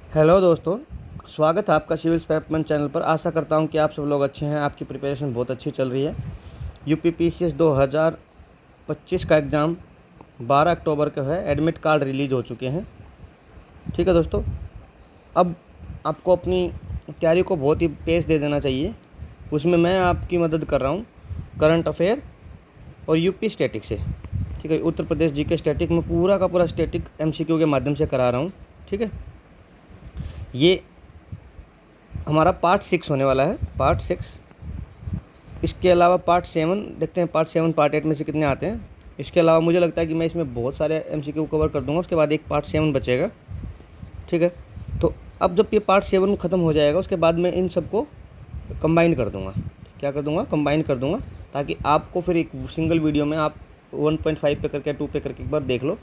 Hello दोस्तों, स्वागत है आपका सिविल स्पेपमन चैनल पर। आशा करता हूं कि आप सब लोग अच्छे हैं, आपकी प्रिपरेशन बहुत अच्छी चल रही है। यूपीपीसीएस 2025 का एग्ज़ाम 12 अक्टूबर को है। एडमिट कार्ड रिलीज़ हो चुके हैं। ठीक है दोस्तों, अब आपको अपनी तैयारी को बहुत ही पेस दे देना चाहिए। उसमें मैं आपकी मदद कर रहा हूँ करंट अफेयर और यूपी स्टैटिक से। ठीक है, उत्तर प्रदेश जीके स्टैटिक में पूरा का पूरा स्टैटिक एमसीक्यू के माध्यम से करा रहा हूँ। ठीक है, ये हमारा पार्ट 6 होने वाला है, पार्ट 6। इसके अलावा पार्ट 7 देखते हैं, पार्ट 7 पार्ट 8 में से कितने आते हैं। इसके अलावा मुझे लगता है कि मैं इसमें बहुत सारे एमसीक्यू कवर कर दूंगा। उसके बाद एक पार्ट 7 बचेगा। ठीक है, तो अब जब ये पार्ट 7 ख़त्म हो जाएगा उसके बाद मैं इन सबको कंबाइन कर दूंगा। क्या कर दूंगा? कंबाइन कर दूंगा, ताकि आपको फिर एक सिंगल वीडियो में आप 1.5 पे करके 2 पे करके एक बार देख लो।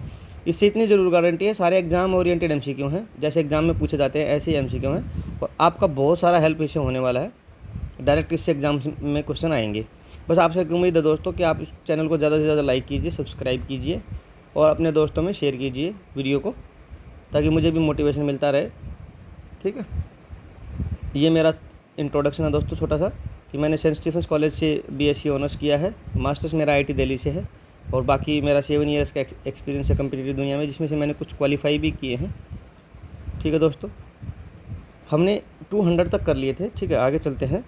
इससे इतनी ज़रूर गारंटी है, सारे एग्ज़ाम ओरिएंटेड एमसीक्यू हैं, जैसे एग्ज़ाम में पूछे जाते हैं ऐसे ही एमसीक्यू हैं, और आपका बहुत सारा हेल्प इससे होने वाला है। डायरेक्ट इससे एग्ज़ाम में क्वेश्चन आएंगे। बस आपसे एक उम्मीद है दोस्तों कि आप इस चैनल को ज़्यादा से ज़्यादा लाइक कीजिए, सब्सक्राइब कीजिए और अपने दोस्तों में शेयर कीजिए वीडियो को, ताकि मुझे भी मोटिवेशन मिलता रहे। ठीक है, ये मेरा इंट्रोडक्शन है दोस्तों छोटा सा, कि मैंने सेंट स्टीफेंस कॉलेज से बीएससी ऑनर्स किया है। मास्टर्स मेरा आईटी दिल्ली से है, और बाकी मेरा 7 ईयर्स का एक्सपीरियंस है कम्पिटिटिव दुनिया में, जिसमें से मैंने कुछ क्वालिफाई भी किए हैं। ठीक है दोस्तों, हमने 200 तक कर लिए थे। ठीक है, आगे चलते हैं।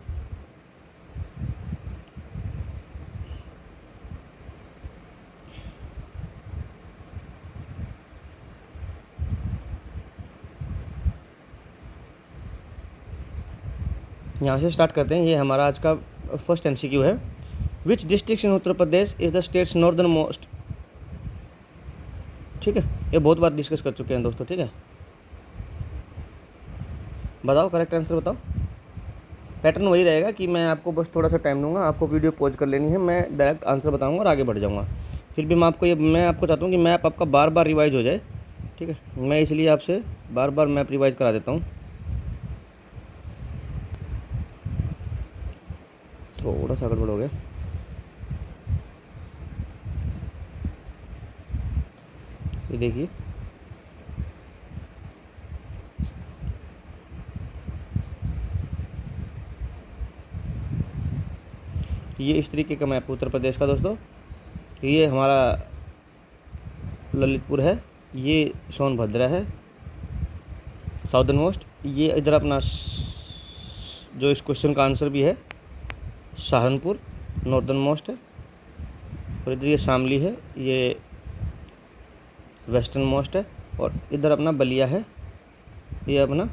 यहाँ से स्टार्ट करते हैं। ये हमारा आज का फर्स्ट एमसीक्यू है। Which district in Uttar Pradesh is the states northern most. ठीक है, ये बहुत बार डिस्कस कर चुके हैं दोस्तों। ठीक है, बताओ करेक्ट आंसर बताओ। पैटर्न वही रहेगा कि मैं आपको बस थोड़ा सा टाइम दूंगा, आपको वीडियो पॉज कर लेनी है, मैं डायरेक्ट आंसर बताऊंगा और आगे बढ़ जाऊंगा। फिर भी मैं आपको चाहता हूँ कि मैप आपका बार बार रिवाइज हो जाए। ठीक है, मैं इसलिए आपसे बार बार मैप रिवाइज करा देता हूँ। थोड़ा सा गड़बड़ हो गया। ये देखिए, ये इस तरीके का मैप उत्तर प्रदेश का दोस्तों। ये हमारा ललितपुर है, ये सोनभद्र है साउदर्न मोस्ट। ये इधर अपना जो इस क्वेश्चन का आंसर भी है सहारनपुर नॉर्दर्न मोस्ट है, और इधर ये शामली है, ये वेस्टर्न मोस्ट है, और इधर अपना बलिया है, ये अपना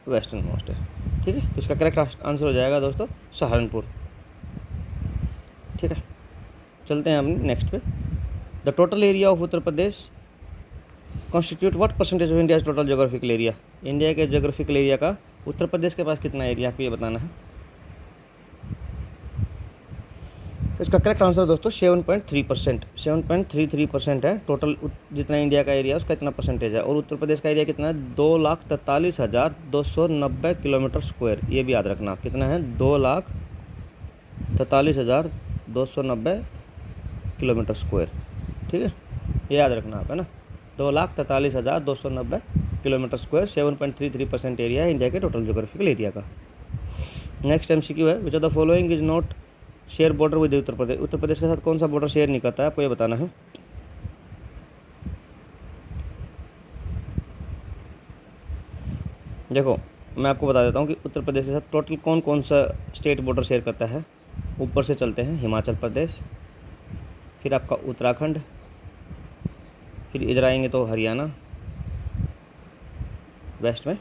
वेस्टर्न मोस्ट है। ठीक है, तो इसका करेक्ट आंसर हो जाएगा दोस्तों सहारनपुर। ठीक है, चलते हैं अपने नेक्स्ट पे। The total area of Uttar Pradesh constitute what percentage of India total geographical area. India के जोग्राफिकल एरिया का उत्तर प्रदेश के पास कितना एरिया, आपको ये बताना है। इसका करेक्ट आंसर दोस्तों 7.3%, 7.33% है। टोटल जितना इंडिया का एरिया उसका इतना परसेंटेज है, और उत्तर प्रदेश का एरिया कितना है? 2,43,290 किलोमीटर स्क्वायर। ये भी याद रखना आप, कितना है? 2,43,290 किलोमीटर स्क्वायर। ठीक है, ये याद रखना आप, है ना। 2,43,290 किलोमीटर स्क्वायर, 7.33% एरिया है इंडिया के टोटल जोग्राफिकल एरिया का। नेक्स्ट एमसीक्यू है, which of the following is not share border with Uttar Pradesh. Uttar Pradesh के साथ कौन सा बॉर्डर शेयर नहीं करता है, आपको ये बताना है। देखो, मैं आपको बता देता हूँ कि उत्तर प्रदेश के साथ टोटल कौन कौन सा स्टेट बॉर्डर शेयर करता है। ऊपर से चलते हैं, हिमाचल प्रदेश, फिर आपका उत्तराखंड, फिर इधर आएंगे तो हरियाणा वेस्ट में,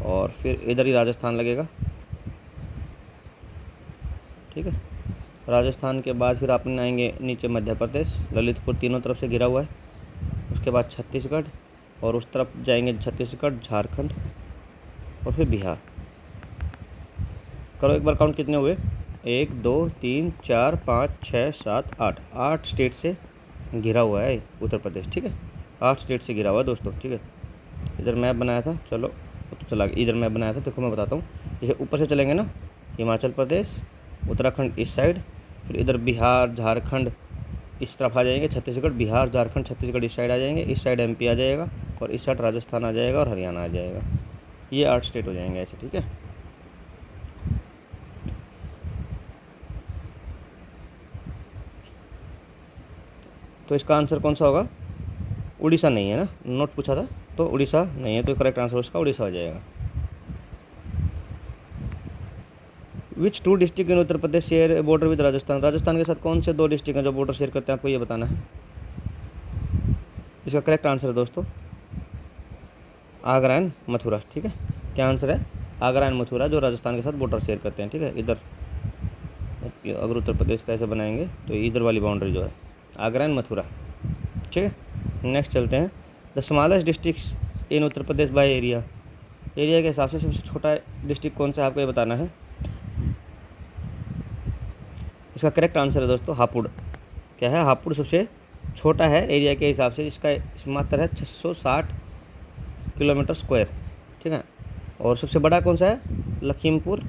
और फिर इधर ही राजस्थान लगेगा। ठीक है, राजस्थान के बाद फिर आपने आएंगे नीचे मध्य प्रदेश, ललितपुर तीनों तरफ से घिरा हुआ है। उसके बाद छत्तीसगढ़, और उस तरफ जाएंगे छत्तीसगढ़, झारखंड, और फिर बिहार। करो एक बार काउंट, कितने हुए? 1 2 3 4 5 6 7 8, 8 स्टेट से घिरा हुआ है उत्तर प्रदेश। ठीक है, 8 स्टेट से घिरा हुआ है दोस्तों। ठीक है, इधर मैप बनाया था, चलो तो चला गया। इधर मैप बनाया था, देखो मैं बताता हूँ। जैसे ऊपर से चलेंगे ना, हिमाचल प्रदेश, उत्तराखंड इस साइड, फिर इधर बिहार झारखंड इस तरफ आ जाएंगे, छत्तीसगढ़ बिहार झारखंड छत्तीसगढ़ इस साइड आ जाएंगे, इस साइड एमपी आ जाएगा, और इस साइड राजस्थान आ जाएगा और हरियाणा आ जाएगा। ये 8 स्टेट हो जाएंगे ऐसे, ठीक है। तो इसका आंसर कौन सा होगा? उड़ीसा नहीं है ना, नोट पूछा था, तो उड़ीसा नहीं है, तो करेक्ट आंसर उसका उड़ीसा हो जाएगा। विच 2 district in Uttar Pradesh share border with Rajasthan? Rajasthan के साथ कौन से 2 डिस्ट्रिक्ट हैं जो बॉर्डर शेयर करते हैं, आपको ये बताना है। इसका करेक्ट आंसर है दोस्तों आगरा एंड मथुरा, ठीक है। क्या आंसर है? आगरा एंड मथुरा, जो राजस्थान के साथ बॉर्डर शेयर करते हैं, ठीक है। इधर अगर उत्तर प्रदेश कैसे बनाएंगे तो इधर वाली बाउंड्री जो है आगरा एंड मथुरा, ठीक है। नेक्स्ट चलते हैं। The smallest district in Uttar Pradesh by area, area के हिसाब से सबसे छोटा डिस्ट्रिक्ट कौन सा है, आपको ये बताना है। इसका करेक्ट आंसर है दोस्तों हापुड़। क्या है? हापुड़ सबसे छोटा है एरिया के हिसाब से, इसका मात्रा है 660 किलोमीटर स्क्वायर, ठीक है। और सबसे बड़ा कौन सा है? लखीमपुर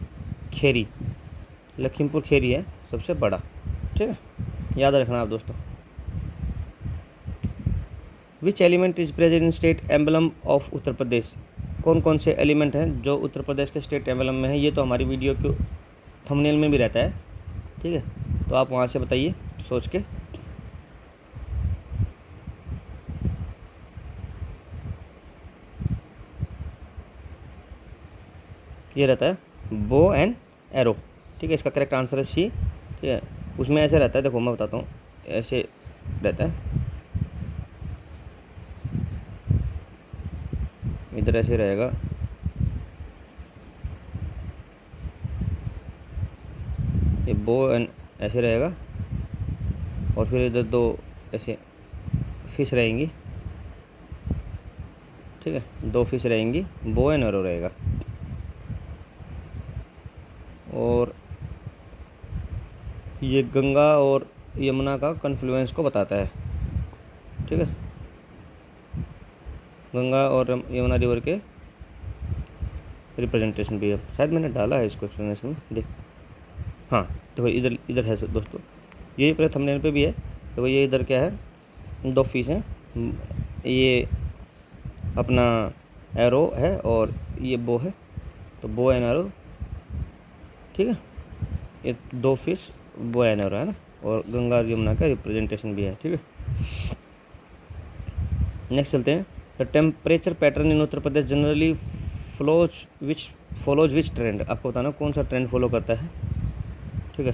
खेरी, लखीमपुर खेरी है सबसे बड़ा, ठीक है, याद रखना आप दोस्तों। Which element is present in state emblem of Uttar Pradesh? कौन कौन से एलिमेंट हैं जो उत्तर प्रदेश के स्टेट एम्बलम में है? ये तो हमारी वीडियो के थंबनेल में भी रहता है, ठीक है, तो आप वहाँ से बताइए सोच के। ये रहता है बो एंड एरो, ठीक है। इसका करेक्ट आंसर है सी, ठीक है। उसमें ऐसे रहता है, देखो मैं बताता हूँ, ऐसे रहता है, इधर ऐसे रहेगा, ये बो एंड ऐसे रहेगा, और फिर इधर 2 ऐसे फिश रहेंगी, ठीक है, 2 फिश रहेंगी, बो एंड एरो रहेगा। और ये गंगा और यमुना का कन्फ्लुएंस को बताता है, ठीक है। गंगा और यमुना रिवर के रिप्रेजेंटेशन भी है, शायद मैंने डाला है इसको एक्सप्लेनेशन में, देख, हाँ देखो इधर इधर है दोस्तों, ये पूरे थंबनेल पे भी है। देखो ये इधर क्या है, 2 फिश हैं, ये अपना एरो है और ये बो है, तो बो एंड एरो, ठीक है। ये 2 फिश बो एंड एरो है ना, और गंगा और यमुना का रिप्रेजेंटेशन भी है, ठीक है। नेक्स्ट चलते हैं। The temperature pattern in Uttar Pradesh generally follows which trend? आपको बताना कौन सा ट्रेंड फॉलो करता है, ठीक है।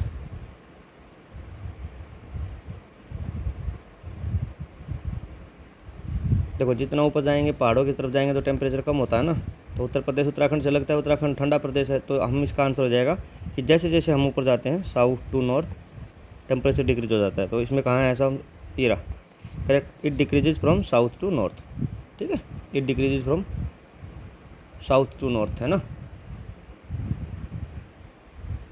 देखो जितना ऊपर जाएंगे, पहाड़ों की तरफ जाएंगे तो टेम्परेचर कम होता है ना, तो उत्तर प्रदेश उत्तराखंड से लगता है, उत्तराखंड ठंडा प्रदेश है, तो हम इसका आंसर हो जाएगा कि जैसे जैसे हम ऊपर जाते हैं south to north temperature decrease हो जाता है। तो इसमें कहाँ है ऐसा? ये रहा correct, it decreases from south to north, ठीक है, it decreases from south to north, है ना।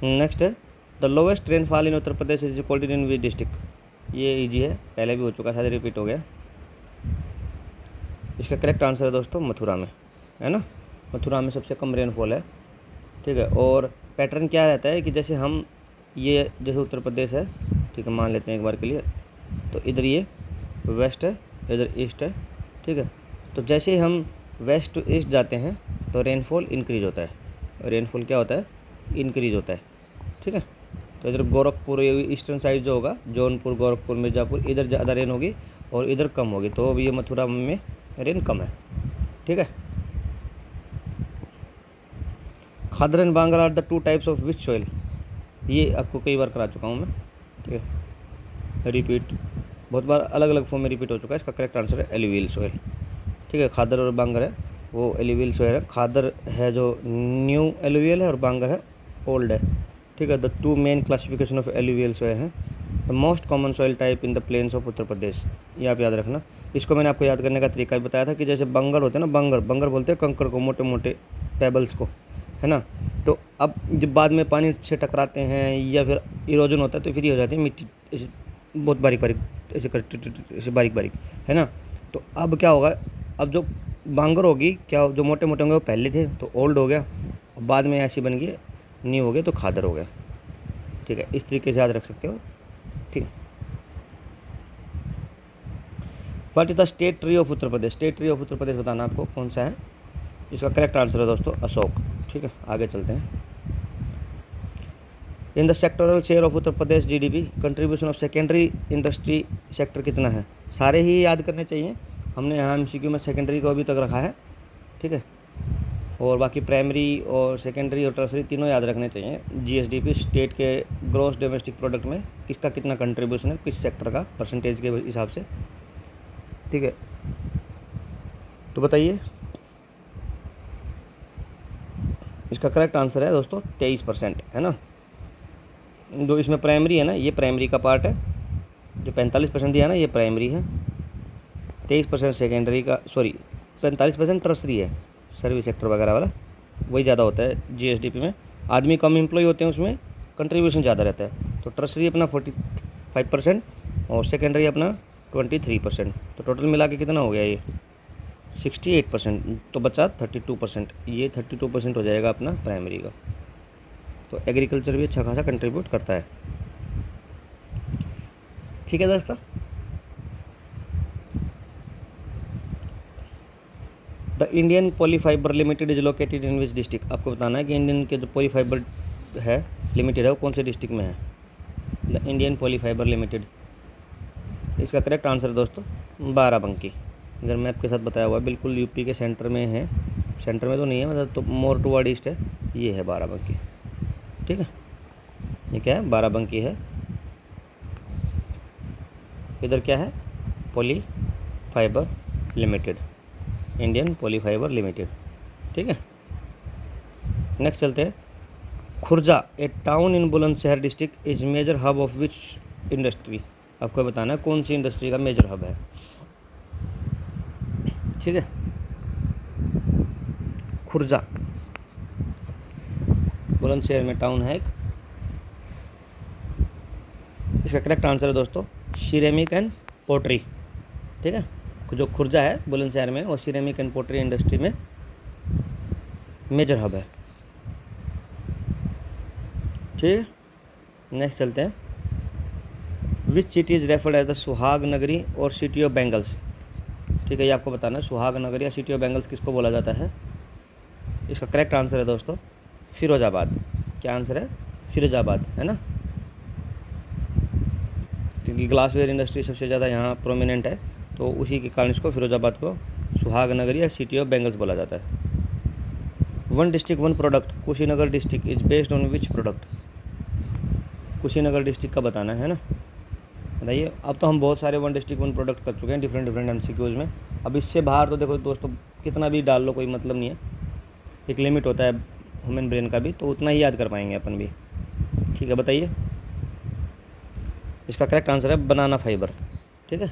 नेक्स्ट है the lowest rainfall in Uttar Pradesh is recorded in which district? ये इजी है, पहले भी हो चुका, शायद रिपीट हो गया। इसका करेक्ट आंसर है दोस्तों मथुरा में, है ना, मथुरा में सबसे कम रेनफॉल है, ठीक है। और पैटर्न क्या रहता है कि जैसे हम ये जैसे उत्तर प्रदेश है, ठीक है, मान लेते हैं एक बार के लिए, तो इधर ये वेस्ट है, इधर ईस्ट है, ठीक है। तो जैसे ही हम वेस्ट टू ईस्ट जाते हैं तो रेनफॉल इंक्रीज होता है, रेनफॉल क्या होता है? इंक्रीज होता है, ठीक है। तो इधर गोरखपुर ईस्टर्न साइड जो होगा, जौनपुर, गोरखपुर, मिर्ज़ापुर, इधर ज़्यादा रेन होगी और इधर कम होगी, तो ये मथुरा में रेन कम है, ठीक है। Khadar and bangar are the 2 types of which soil? ये आपको कई बार करा चुका हूँ मैं, ठीक है, रिपीट बहुत बार अलग अलग फॉर्म में रिपीट हो चुका है। इसका करेक्ट आंसर है एलुवियल सॉइल, ठीक है। खादर और बांगर है वो एलुवियल सॉइल है, खादर है जो न्यू एलुवियल है और बांगर है ओल्ड है, ठीक है। The 2 main classification of alluvial soil हैं। The most common soil type in the plains of Uttar Pradesh, ये आप याद रखना। इसको मैंने आपको याद करने का तरीका भी बताया था कि जैसे बंगर होते हैं ना, बंगर बोलते हैं कंकड़ को, मोटे मोटे पेबल्स को, है ना। तो अब जब बाद में पानी से टकराते हैं या फिर इरोजन होता है तो फिर ये हो जाती है मिट्टी ऐसे बहुत बारीक बारीक, ऐसे बारीक बारीक, है ना। तो अब क्या होगा, अब जो बांगर होगी क्या, जो मोटे मोटे होंगे वो पहले थे तो ओल्ड हो गया, बाद में ऐसी बन गई न्यू हो गया तो खादर हो गया, ठीक है। इस तरीके से याद रख सकते हो, ठीक है। What is the state tree of Uttar Pradesh? State tree of Uttar Pradesh बताना आपको कौन सा है। इसका करेक्ट आंसर है दोस्तों अशोक। ठीक है, आगे चलते हैं। In the sectoral share of Uttar Pradesh GDP contribution of secondary industry sector कितना है? सारे ही याद करने चाहिए। हमने यहाँ एमसीक्यू में सेकेंडरी को अभी तक रखा है। ठीक है, और बाकी प्राइमरी और सेकेंडरी और टर्सरी तीनों याद रखने चाहिए। जीएसडीपी स्टेट के ग्रॉस डोमेस्टिक प्रोडक्ट में किसका कितना कंट्रीब्यूशन है, किस सेक्टर का, परसेंटेज के हिसाब से। ठीक है, तो बताइए। इसका करेक्ट आंसर है दोस्तों 23%, है ना। जो इसमें प्राइमरी है ना, ये प्राइमरी का पार्ट है। जो 45% दिया है ना, ये प्राइमरी है। 23% सेकेंडरी का, सॉरी 45% टर्सरी है, सर्विस सेक्टर वगैरह वाला, वही ज़्यादा होता है जीएसडीपी में। आदमी कम एम्प्लॉय होते हैं, उसमें कंट्रीब्यूशन ज़्यादा रहता है। तो टर्सरी अपना 45% और सेकेंडरी अपना 23%। तो टोटल मिला के कितना हो गया ये 68%। तो बचा 32%। ये 32% हो जाएगा अपना प्राइमरी का। तो एग्रीकल्चर भी अच्छा खासा कंट्रीब्यूट करता है। ठीक है दोस्तों, the Indian polyfibre limited is located in which district? आपको बताना है कि इंडियन के जो पॉलीफाइबर है लिमिटेड है वो कौन से डिस्ट्रिक्ट में है। द इंडियन पॉलीफाइबर लिमिटेड, इसका करेक्ट आंसर है दोस्तों बाराबंकी। इधर मैप के साथ बताया हुआ है, बिल्कुल यूपी के सेंटर में है। सेंटर में तो नहीं है, मतलब तो मोर टुवर्ड ईस्ट है। ये है बाराबंकी। ठीक है, ये क्या है, बाराबंकी है। इधर क्या है, polyfibre limited, Indian polyfibre limited. ठीक है, नेक्स्ट चलते हैं। Khurja, a town in Bulandshahr district, is major hub of which industry? आपको बताना है कौन सी इंडस्ट्री का मेजर हब है। ठीक है, खुर्जा बुलंदशहर में टाउन है एक। इसका करेक्ट आंसर है दोस्तों सिरेमिक एंड पोट्री। ठीक है, जो खुर्जा है बुलंदशहर में, और सिरेमिक एंड पोट्री इंडस्ट्री में मेजर हब है। ठीक है, नेक्स्ट चलते हैं। Which city is referred as the Suhag Nagari और सिटी ऑफ बेंगल्स? ठीक है, ये आपको बताना है सुहाग नगरी या सिटी ऑफ बेंगल्स किसको बोला जाता है। इसका करेक्ट आंसर है दोस्तों फिरोजाबाद। क्या आंसर है, फिरोजाबाद, है ना, क्योंकि ग्लासवेयर इंडस्ट्री सबसे ज़्यादा यहाँ प्रोमिनेंट है, तो उसी के कारण इसको फिरोजाबाद को सुहाग नगरी या सिटी ऑफ बेंगल्स बोला जाता है। One district one product, Kushinagar district is based on which product? Kushinagar district का बताना है ना, बताइए। अब तो हम बहुत सारे वन डिस्ट्रिक्ट वन प्रोडक्ट कर चुके हैं डिफरेंट एमसीक्यूज़ में। अब इससे बाहर तो देखो दोस्तों कितना भी डाल लो कोई मतलब नहीं है, एक लिमिट होता है ह्यूमन ब्रेन का भी, तो उतना ही याद कर पाएंगे अपन भी। ठीक है, बताइए। इसका करेक्ट आंसर है बनाना फाइबर। ठीक है,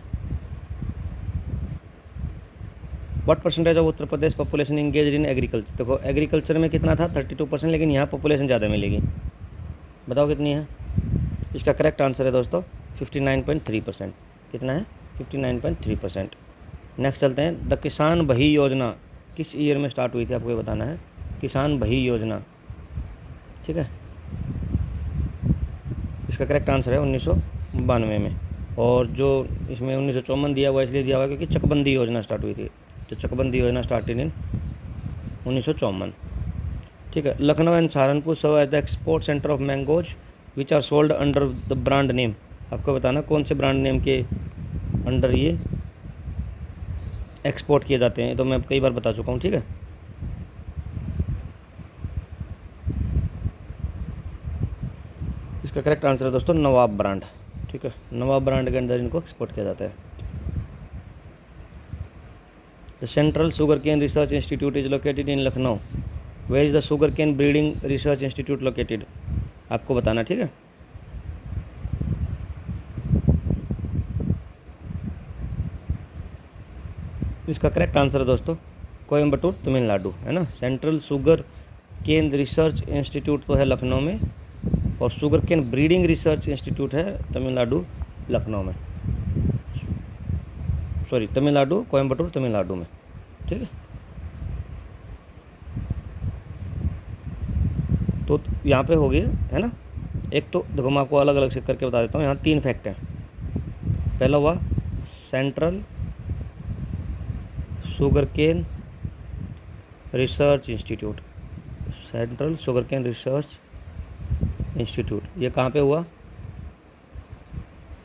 what percentage of Uttar Pradesh population engage in agriculture? देखो एग्रीकल्चर में कितना था 32%, लेकिन यहाँ पॉपुलेशन ज़्यादा मिलेगी। बताओ कितनी है। इसका करेक्ट आंसर है दोस्तों 59.3%। कितना है, 59.3%। नेक्स्ट चलते हैं। द किसान बही योजना किस ईयर में स्टार्ट हुई थी? आपको ये बताना है, किसान बही योजना। ठीक है, इसका करेक्ट आंसर है 1992 में। और जो इसमें 1954 दिया हुआ इसलिए दिया हुआ क्योंकि चकबंदी योजना स्टार्ट हुई थी। तो चकबंदी योजना स्टार्टेड इन 1954। ठीक है, Lucknow and Saharanpur serve as the export centre of mangoes which are sold under the brand name? आपको बताना कौन से ब्रांड नेम के अंडर ये एक्सपोर्ट किए जाते हैं। तो मैं कई बार बता चुका हूँ। ठीक है, इसका करेक्ट आंसर है दोस्तों नवाब ब्रांड। ठीक है, नवाब ब्रांड के अंदर इनको एक्सपोर्ट किया जाता है। The central sugar cane research institute is located in Lucknow. Where is the sugar cane breeding research institute located? आपको बताना। ठीक है, इसका करेक्ट आंसर है दोस्तों कोयम्बटूर तमिलनाडु, है ना। Central sugar cane research institute तो है लखनऊ में, और sugar cane breeding research institute है तमिलनाडु लखनऊ में, सॉरी तमिलनाडु कोयम्बटूर तमिलनाडु में। ठीक है, तो यहाँ पे हो गया, है ना। एक तो देखो मैं आपको अलग अलग से करके बता देता हूँ। यहाँ 3 फैक्ट हैं। पहला हुआ central sugar cane research institute, central sugar cane research institute, ये कहाँ पे हुआ?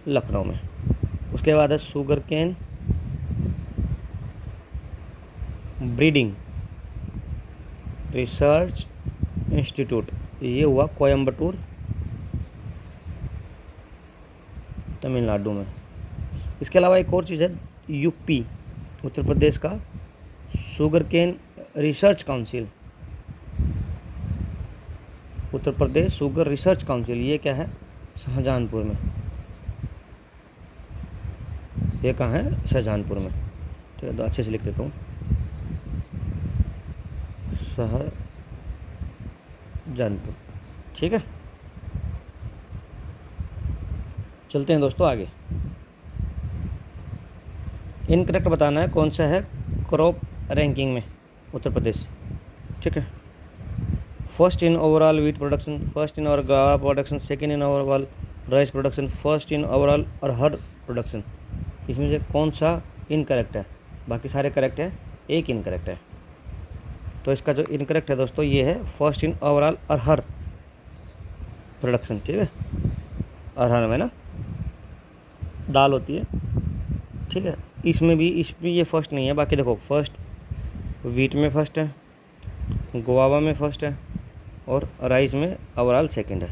लखनऊ में। उसके बाद है sugar cane breeding research institute, ये हुआ कोयम्बटूर तमिलनाडु में। इसके अलावा एक और चीज़ है, यूपी उत्तर प्रदेश का sugar cane research council, Uttar Pradesh sugar research council, ये क्या है? शाहजहांपुर में। ये कहाँ है? शाहजहांपुर में। ठीक है, तो अच्छे से लिख देता हूँ, शाहजहांपुर। ठीक है, चलते हैं दोस्तों आगे। इनकरेक्ट बताना है कौन सा है क्रॉप रैंकिंग में उत्तर प्रदेश। ठीक है, first in overall wheat production, first in overall guava production, second in overall rice production, first in overall arhar production. इसमें से कौन सा इनकरेक्ट है? बाकी सारे करेक्ट है, एक इनकरेक्ट है। तो इसका जो इनकरेक्ट है दोस्तों ये है first in overall arhar production. ठीक है, अरहर में ना दाल होती है। ठीक है, इसमें ये फर्स्ट नहीं है। बाकी देखो, फर्स्ट वीट में फर्स्ट है, गुआवा में फर्स्ट है, और राइस में ओवरऑल सेकंड है।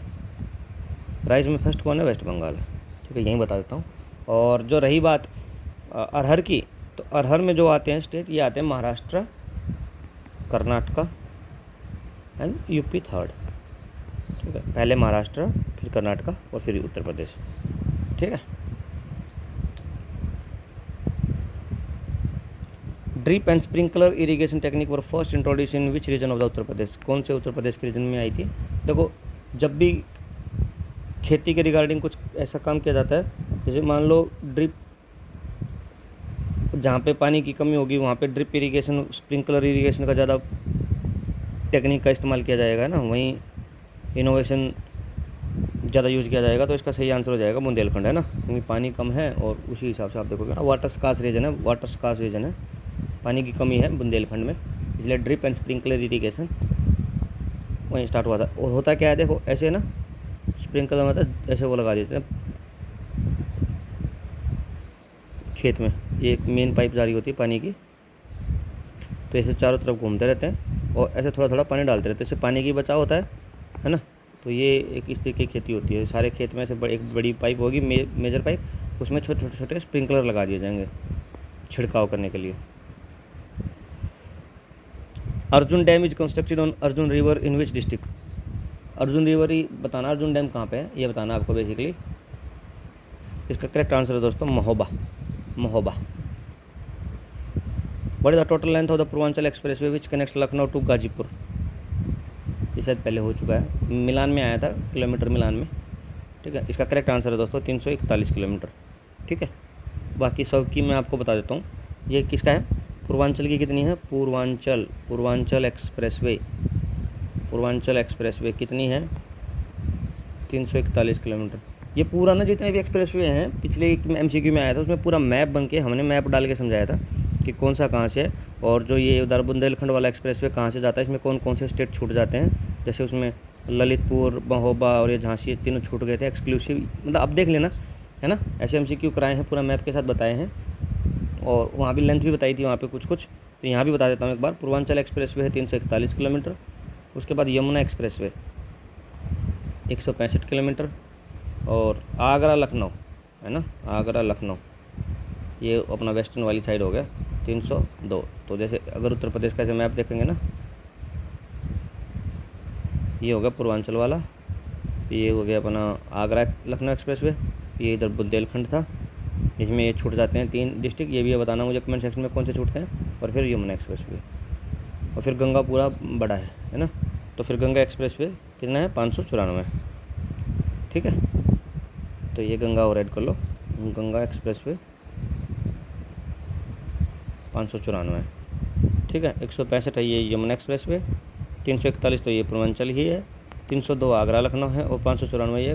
राइस में फर्स्ट कौन है? वेस्ट बंगाल है। ठीक है, यहीं बता देता हूँ। और जो रही बात अरहर की, तो अरहर में जो आते हैं स्टेट, ये आते हैं Maharashtra, Karnataka and UP third. ठीक है, पहले महाराष्ट्र, फिर कर्नाटका और फिर उत्तर प्रदेश। ठीक है, drip and sprinkler irrigation technique were first introduce in which region of the Uttar Pradesh, कौन से उत्तर प्रदेश के रीजन में आई थी? देखो, जब भी खेती के रिगार्डिंग कुछ ऐसा काम किया जाता है, जैसे मान लो ड्रिप, जहाँ पे पानी की कमी होगी वहाँ पे ड्रिप इरिगेशन, स्प्रिंकलर इरिगेशन का ज़्यादा टेक्निक का इस्तेमाल किया जाएगा ना, वहीं इनोवेशन ज़्यादा यूज़ किया जाएगा। तो इसका सही आंसर हो जाएगा बुंदेलखंड, है ना, क्योंकि पानी कम है और उसी हिसाब से आप देखोगे ना, वाटर स्कार्स रीजन है, वाटर स्कार्स रीजन है, पानी की कमी है बुंदेलखंड में, इसलिए ड्रिप एंड स्प्रिंकलर इरिगेशन वहीं स्टार्ट हुआ था। और होता क्या है, देखो ऐसे ना, स्प्रिंकलर मतलब ऐसे वो लगा देते हैं खेत में, ये एक मेन पाइप जा रही होती है पानी की, तो ऐसे चारों तरफ घूमते रहते हैं और ऐसे थोड़ा थोड़ा पानी डालते रहते हैं, इससे पानी की बचाव होता है ना। तो ये एक इस तरीके की खेती होती है। सारे खेत में से एक बड़ी पाइप होगी, मेजर पाइप, उसमें छोटे छोटे छोटे स्प्रिंकलर लगा दिए जाएंगे छिड़काव करने के लिए। Arjun dam is constructed on Arjun river in which district? Arjun river ही बताना, अर्जुन डैम कहाँ पे है ये बताना आपको बेसिकली। इसका करेक्ट आंसर है दोस्तों Mahoba, Mahoba. What is the total length of the Purvanchal expressway which connects Lucknow to Ghazipur? ये शायद पहले हो चुका है, मिलान में आया था, किलोमीटर मिलान में। ठीक है, इसका करेक्ट आंसर है दोस्तों 341 किलोमीटर। ठीक है, बाकी सब की मैं आपको बता देता हूँ। ये किसका है? पूर्वांचल की कितनी है? पूर्वांचल एक्सप्रेसवे, पूर्वांचल एक्सप्रेसवे कितनी है? 341 किलोमीटर। ये पूरा ना जितने भी एक्सप्रेसवे हैं, पिछले MCQ में आया था, उसमें पूरा मैप बन के हमने मैप डाल के समझाया था कि कौन सा कहाँ से है, और जो ये उधर बुंदेलखंड वाला एक्सप्रेसवे कहाँ से जाता है, इसमें कौन कौन से स्टेट छूट जाते हैं। जैसे उसमें ललितपुर, महोबा और ये झांसी, तीनों छूट गए थे एक्सक्लूसिव, मतलब अब देख लेना, है ना। ऐसे MCQ कराए हैं, पूरा मैप के साथ बताए हैं, और वहाँ भी लेंथ भी बताई थी वहाँ पे कुछ कुछ, तो यहाँ भी बता देता हूँ एक बार। पूर्वांचल एक्सप्रेसवे है 341 किलोमीटर। उसके बाद यमुना एक्सप्रेसवे 165 किलोमीटर, और आगरा लखनऊ, है ना, आगरा लखनऊ ये अपना वेस्टर्न वाली साइड हो गया 302। तो जैसे अगर उत्तर प्रदेश का ऐसे मैप देखेंगे ना, ये हो गया पूर्वांचल वाला, ये हो गया अपना आगरा लखनऊ एक्सप्रेसवे, ये इधर बुंदेलखंड था, इसमें ये छूट जाते हैं 3 डिस्ट्रिक्ट। ये भी बताना मुझे कमेंट सेक्शन में कौन से छूटते हैं। और फिर यमुना एक्सप्रेसवे, और फिर गंगा पूरा बड़ा है ना। तो फिर गंगा एक्सप्रेसवे कितना है? 594। ठीक है, तो ये गंगा और ऐड कर लो, गंगा एक्सप्रेसवे 594। ठीक है, 165 है ये यमुना एक्सप्रेसवे, 341 तो ये पूर्वांचल ही है, 302 आगरा लखनऊ है, और 594 ये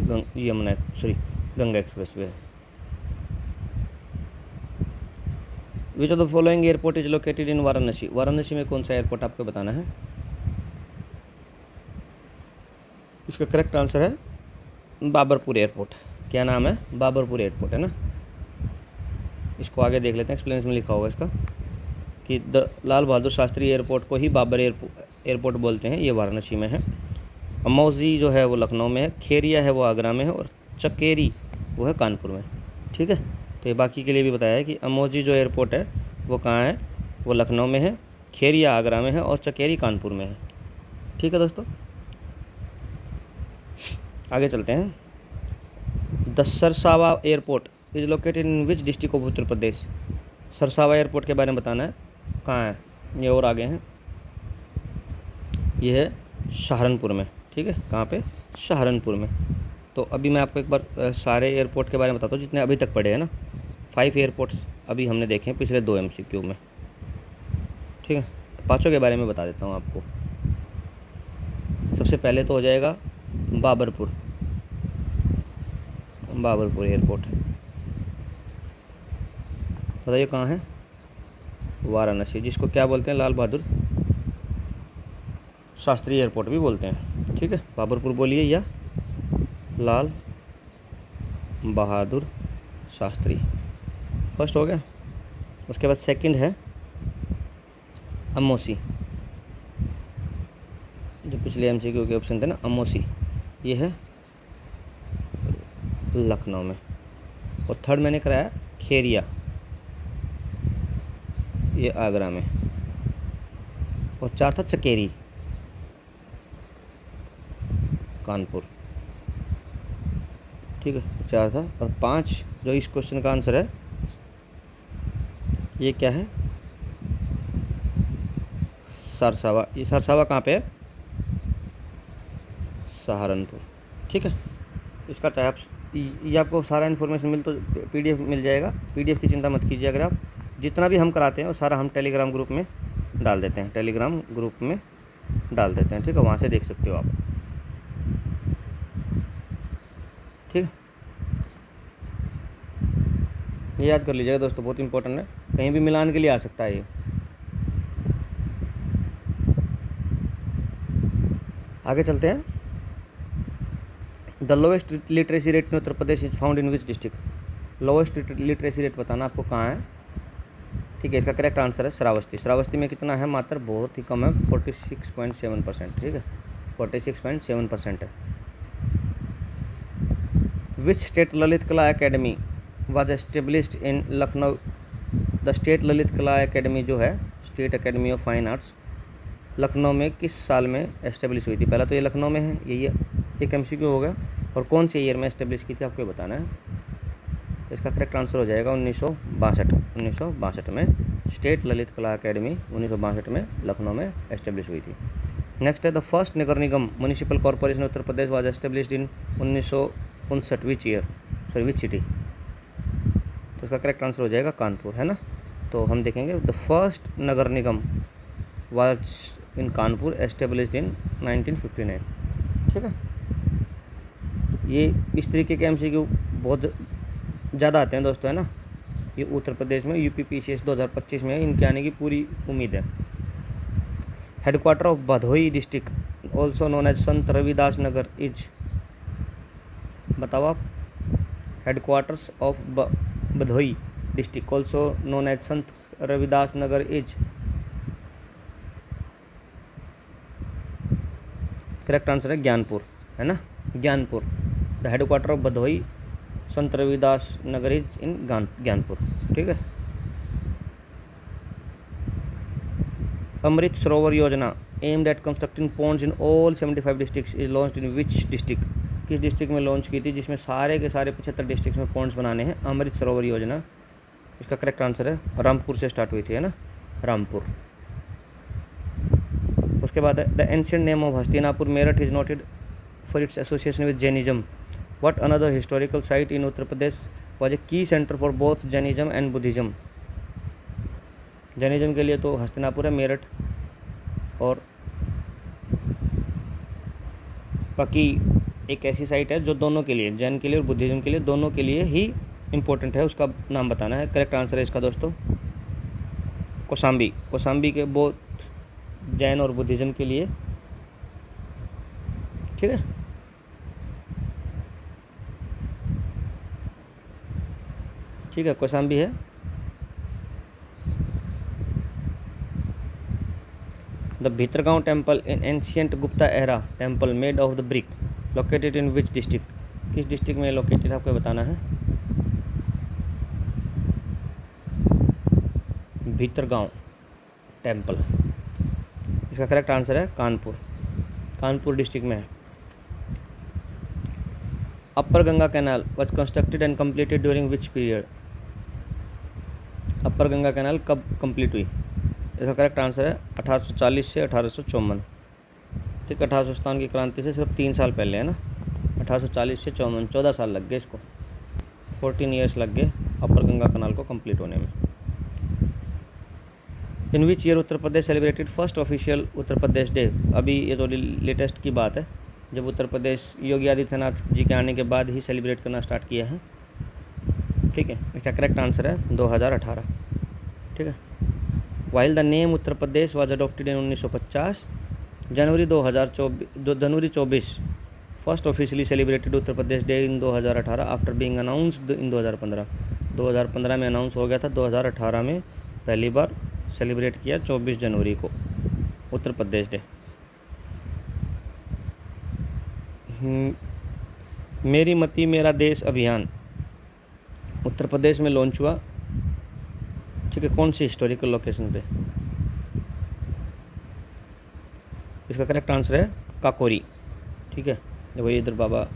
गंगा एक्सप्रेसवे है। Which of the following airport is located इन वाराणसी। वाराणसी में कौन सा एयरपोर्ट आपको बताना है। इसका करेक्ट आंसर है बाबरपुर एयरपोर्ट। क्या नाम है, बाबरपुर एयरपोर्ट, है ना। इसको आगे देख लेते हैं, एक्सप्लेनेशन में लिखा होगा इसका कि द लाल बहादुर शास्त्री एयरपोर्ट को ही बाबर एयरपोर्ट बोलते हैं। ये वाराणसी में है। अमौजी जो है वो लखनऊ में है, खेरिया है वो आगरा में है, और चकेरी वो है कानपुर में। ठीक है, तो ये बाकी के लिए भी बताया है कि अमौजी जो एयरपोर्ट है वो कहाँ है, वो लखनऊ में है, खेरिया आगरा में है, और चकेरी कानपुर में है। ठीक है दोस्तों, आगे चलते हैं। The Sarsawa airport is located in which district of Uttar Pradesh. Sarsawa airport के बारे में बताना है, कहाँ है। ये और आगे हैं, ये है सहारनपुर में। ठीक है, कहाँ पे, सहारनपुर में। तो अभी मैं आपको एक बार सारे एयरपोर्ट के बारे में बताता हूँ जितने अभी तक पढ़े हैं ना। 5 एयरपोर्ट्स अभी हमने देखे हैं पिछले 2 MCQ में। ठीक है, 5 के बारे में बता देता हूँ आपको। सबसे पहले तो हो जाएगा बाबरपुर एयरपोर्ट। बताइए कहाँ है, वाराणसी, जिसको क्या बोलते हैं, लाल बहादुर शास्त्री एयरपोर्ट भी बोलते हैं। ठीक है, बाबरपुर बोलिए या लाल बहादुर शास्त्री, फर्स्ट हो गया। उसके बाद सेकंड है अमौसी, जो पिछले MCQ के ऑप्शन थे ना, अमौसी, ये है लखनऊ में। और थर्ड मैंने कराया खेरिया, ये आगरा में। और चौथा चकेरी, कानपुर। ठीक है, 4 था। और 5 जो इस क्वेश्चन का आंसर है, ये क्या है, सरसावा। ये सरसावा कहाँ पे है, सहारनपुर। ठीक है, इसका चाहे आप ये आपको सारा इन्फॉर्मेशन मिल तो PDF मिल जाएगा। PDF की चिंता मत कीजिए। अगर आप जितना भी हम कराते हैं वो सारा हम टेलीग्राम ग्रुप में डाल देते हैं, ठीक है, वहाँ से देख सकते हो आप। ठीक है, ये याद कर लीजिएगा दोस्तों, बहुत इंपॉर्टेंट है, कहीं भी मिलान के लिए आ सकता है ये। आगे चलते हैं। The lowest literacy rate in Uttar Pradesh is found in which district. Lowest literacy rate बताना आपको कहाँ है। ठीक है, इसका करेक्ट आंसर है श्रावस्ती। श्रावस्ती में कितना है, मात्र बहुत ही कम है, 46.7%। ठीक है, 46.7% है। विच स्टेट ललित कला academy was established in Lucknow. The state Lalit कला एकेडमी जो है, state academy of fine arts, Lucknow में किस साल में एस्टेब्लिश हुई थी। पहला तो ये लखनऊ में है, यही एक MCQ हो गया। और कौन से ईयर में एस्टेब्लिश की थी आपको ये बताना है। तो इसका करेक्ट आंसर हो जाएगा 1962 में स्टेट ललित कला एकेडमी 1962 में लखनऊ में एस्टेब्लिश हुई थी। नेक्स्ट है the first Nagar Nigam municipal corporation Uttar Pradesh was established in 1959 which year, which city. तो इसका करेक्ट आंसर हो जाएगा कानपुर, है ना। तो हम देखेंगे the first Nagar Nigam was in Kanpur established in 1959। ठीक है, ये इस तरीके के MCQ बहुत ज़्यादा आते हैं दोस्तों, है ना। ये उत्तर प्रदेश में UPPCS 2025 में इनके आने की पूरी उम्मीद है। Headquarter of Bhadohi district also known as Sant Ravidas Nagar is. बताओ आप, headquarters of Bhadohi district also known as Sant Ravidas Nagar is. Correct answer है ज्ञानपुर, है ना, Gyanpur. The headquarter of Bhadohi Sant Ravidas Nagar is in Gyanpur. ठीक है, Amrit Sarovar Yojana aimed at constructing ponds in all 75 districts is launched in which district. किस district में launch की थी, जिसमें सारे के सारे 75 डिस्ट्रिक्ट में पॉन्ड्स बनाने हैं। अमृत सरोवर योजना, इसका करेक्ट आंसर है रामपुर से स्टार्ट हुई थी, है ना, रामपुर। उसके बाद है the ancient name of Hastinapur Meerut is noted for its association with Jainism. What another historical site in Uttar Pradesh was a key centre for both Jainism and Buddhism. Jainism के लिए तो हस्तिनापुर है, मेरठ, और बाकी एक ऐसी साइट है जो दोनों के लिए, जैन के लिए और बुद्धिज्म के लिए, दोनों के लिए ही इम्पोर्टेंट है, उसका नाम बताना है। करेक्ट आंसर है इसका दोस्तों कौशाम्बी, कौशाम्बी के बौद्ध, जैन और बुद्धिज़्म के लिए, ठीक है। ठीक है, कौशाम्बी है। The Bhitargaon temple in ancient Gupta era temple made of the brick located in which district, किस डिस्ट्रिक्ट में लोकेटेड आपको बताना है। भीतरगांव टेम्पल, इसका करेक्ट आंसर है कानपुर, कानपुर डिस्ट्रिक्ट में है। Upper Ganga canal was constructed and completed during which period, upper Ganga canal कब कंप्लीट हुई। इसका करेक्ट आंसर है 1840 से 1854। ठीक, 1857 की क्रांति से सिर्फ 3 साल पहले है ना, 1840 से 54, 14 साल लग गए इसको, 14 ईयर्स लग गए अपर गंगा कैनाल को कंप्लीट होने में। In which year Uttar Pradesh celebrated first official Uttar Pradesh day, अभी ये तो लेटेस्ट की बात है, जब उत्तर प्रदेश योगी आदित्यनाथ जी के आने के बाद ही सेलिब्रेट करना स्टार्ट किया है। ठीक है, इसका करेक्ट आंसर है 2018। ठीक है, while the name Uttar Pradesh was adopted in 1950, January 24 first officially celebrated Uttar Pradesh day in 2018 after being announced in 2015 में अनाउंस हो गया था, 2018 में पहली बार सेलिब्रेट किया 24 जनवरी को उत्तर प्रदेश डे। मेरी मती मेरा देश अभियान उत्तर प्रदेश में लॉन्च हुआ। ठीक है, कौन सी हिस्टोरिकल लोकेशन पे, इसका करेक्ट आंसर है काकोरी। ठीक है, वही इधर बाबा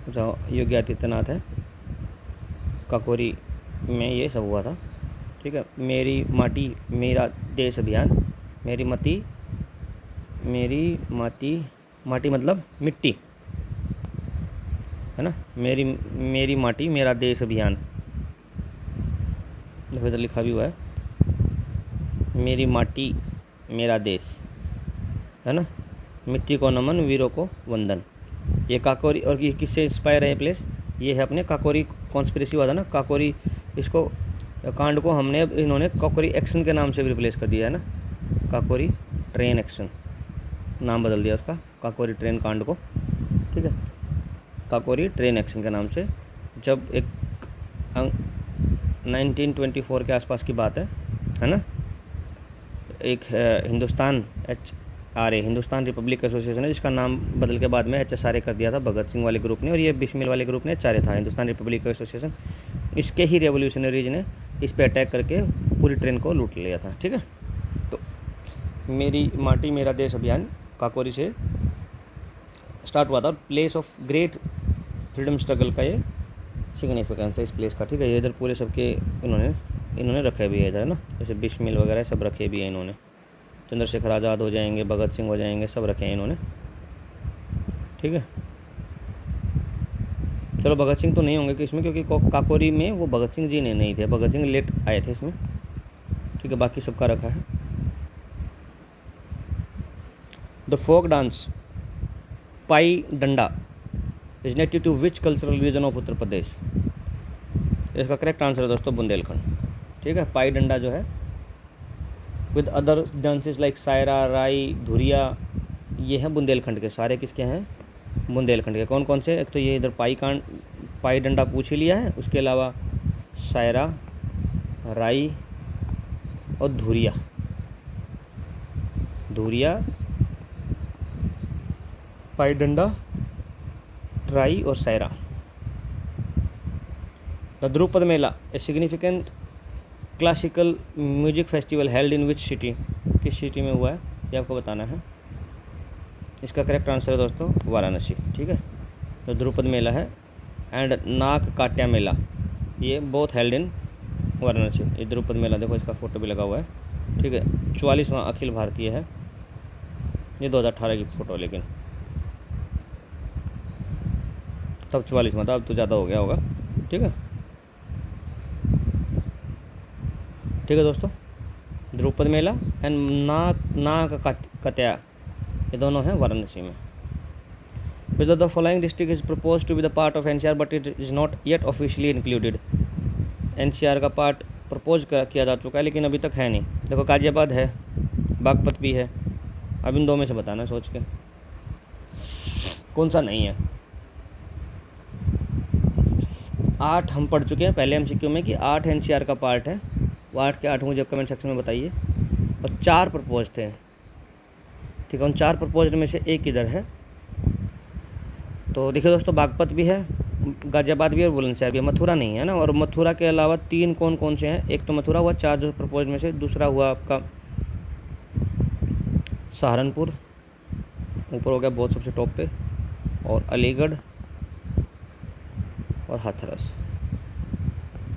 जहाँ योगी आदित्यनाथ है, काकोरी में ये सब हुआ था। ठीक है, मेरी माटी मेरा देश अभियान, मेरी मती माटी मतलब मिट्टी है ना, मेरी माटी मेरा देश अभियान, देखो इधर लिखा भी हुआ है मेरी माटी मेरा देश, है ना, मिट्टी को नमन वीरों को वंदन। ये काकोरी, और ये किससे इंस्पायर है ये प्लेस, ये है अपने काकोरी कॉन्स्पिरेसी हुआ था ना, काकोरी, इसको कांड को इन्होंने काकोरी एक्शन के नाम से भी रिप्लेस कर दिया है ना, काकोरी ट्रेन एक्शन नाम बदल दिया उसका, काकोरी ट्रेन कांड को। ठीक है, काकोरी ट्रेन एक्शन के नाम से, जब एक 1924 के आसपास की बात है ना, एक हिंदुस्तान हिंदुस्तान रिपब्लिक एसोसिएशन है, जिसका नाम बदल के बाद में HSRA कर दिया था भगत सिंह वाले ग्रुप ने, और ये बिस्मिल वाले ग्रुप ने HRA था, हिंदुस्तान रिपब्लिक एसोसिएशन। इसके ही रेवोल्यूशनरीज ने इस पे अटैक करके पूरी ट्रेन को लूट लिया था। ठीक है, तो मेरी माटी मेरा देश अभियान काकोरी से स्टार्ट हुआ था, और place of great freedom struggle का ये सिग्निफिकेंस है इस प्लेस का। ठीक है, ये इधर पूरे सबके इन्होंने रखे भी है इधर, है ना, जैसे बिस्मिल वगैरह सब रखे भी हैं इन्होंने, चंद्रशेखर आज़ाद हो जाएंगे, भगत सिंह हो जाएंगे, सब रखे हैं इन्होंने। ठीक है, चलो भगत सिंह तो नहीं होंगे कि इसमें, क्योंकि काकोरी में वो भगत सिंह जी नहीं थे, भगत सिंह लेट आए थे इसमें। ठीक है, बाकी सबका रखा है। The folk dance Pai Danda is native to which cultural region of Uttar Pradesh, इसका करेक्ट आंसर है दोस्तों बुंदेलखंड। ठीक है, पाई डंडा जो है with other dances like Saira, राई, धुरिया, ये हैं बुंदेलखंड के, सारे किसके हैं, बुंदेलखंड के। कौन कौन से, एक तो ये इधर पाई डंडा पूछ ही लिया है, उसके अलावा सायरा, राई और धुरिया, पाई डंडा, राई और Saira. The Dhrupad Mela a significant classical music festival held in which city, किस सिटी में हुआ है ये आपको बताना है। इसका करेक्ट आंसर है दोस्तों वाराणसी। ठीक है, तो ध्रुपद मेला है एंड नाग काट्या मेला, ये बोथ हेल्ड इन वाराणसी। ये ध्रुपद मेला देखो, इसका फोटो भी लगा हुआ है। ठीक है, 44वां अखिल भारतीय है, ये 2018 की फ़ोटो, लेकिन तब 44वां था, अब तो ज़्यादा हो गया होगा। ठीक है, ठीक है दोस्तों, ध्रुपद मेला एंड नाग काट्या, ये दोनों हैं वाराणसी में। Which of the following district is propose to be the part of NCR but it is not yet officially included, NCR का पार्ट प्रपोज किया जा चुका है, लेकिन अभी तक है नहीं। देखो गाजियाबाद है, बागपत भी है, अब इन दो में से बताना सोच के कौन सा नहीं है। 8 हम पढ़ चुके हैं पहले एमसीक्यू में कि 8 एनसीआर का पार्ट है, वो 8 के 8 मुझे कमेंट सेक्शन में बताइए। और 4 प्रपोज थे, ठीक है, उन 4 प्रपोज में से एक इधर है। तो देखिए दोस्तों, बागपत भी है, गाजियाबाद भी है और बुलंदशहर भी है, मथुरा नहीं है ना। और मथुरा के अलावा 3 कौन कौन से हैं? एक तो मथुरा हुआ 4 जो प्रपोज में से, दूसरा हुआ आपका सहारनपुर, ऊपर हो गया बहुत सबसे टॉप पे, और अलीगढ़ और हाथरस।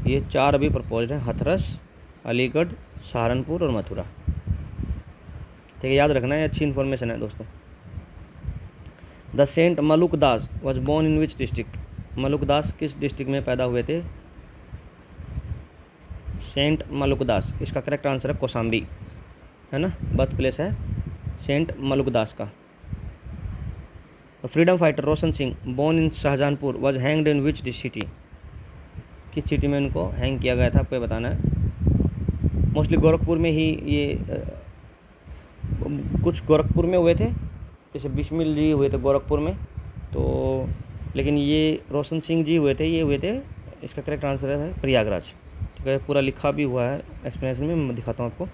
ये 4 अभी प्रपोज हैं, हाथरस, अलीगढ़, सहारनपुर और मथुरा। ठीक है, याद रखना है, अच्छी इन्फॉर्मेशन है दोस्तों। The saint Malukdas was born in which district? Malukdas किस डिस्ट्रिक्ट में पैदा हुए थे? सेंट मलुकदास, इसका करेक्ट आंसर है कौशाम्बी, है ना, बर्थ प्लेस है सेंट मलुकदास का। Freedom fighter Roshan Singh born in Shahjahanpur was hanged in which city? किस सिटी में उनको हैंग किया गया था, आपको ये बताना है। मोस्टली गोरखपुर में ही ये कुछ गोरखपुर में हुए थे, जैसे बिस्मिल जी हुए थे गोरखपुर में, तो लेकिन ये रोशन सिंह जी हुए थे, ये हुए थे, इसका करेक्ट आंसर है प्रयागराज। ठीक है, पूरा लिखा भी हुआ है एक्सप्लेनेशन में, मैं दिखाता हूँ आपको।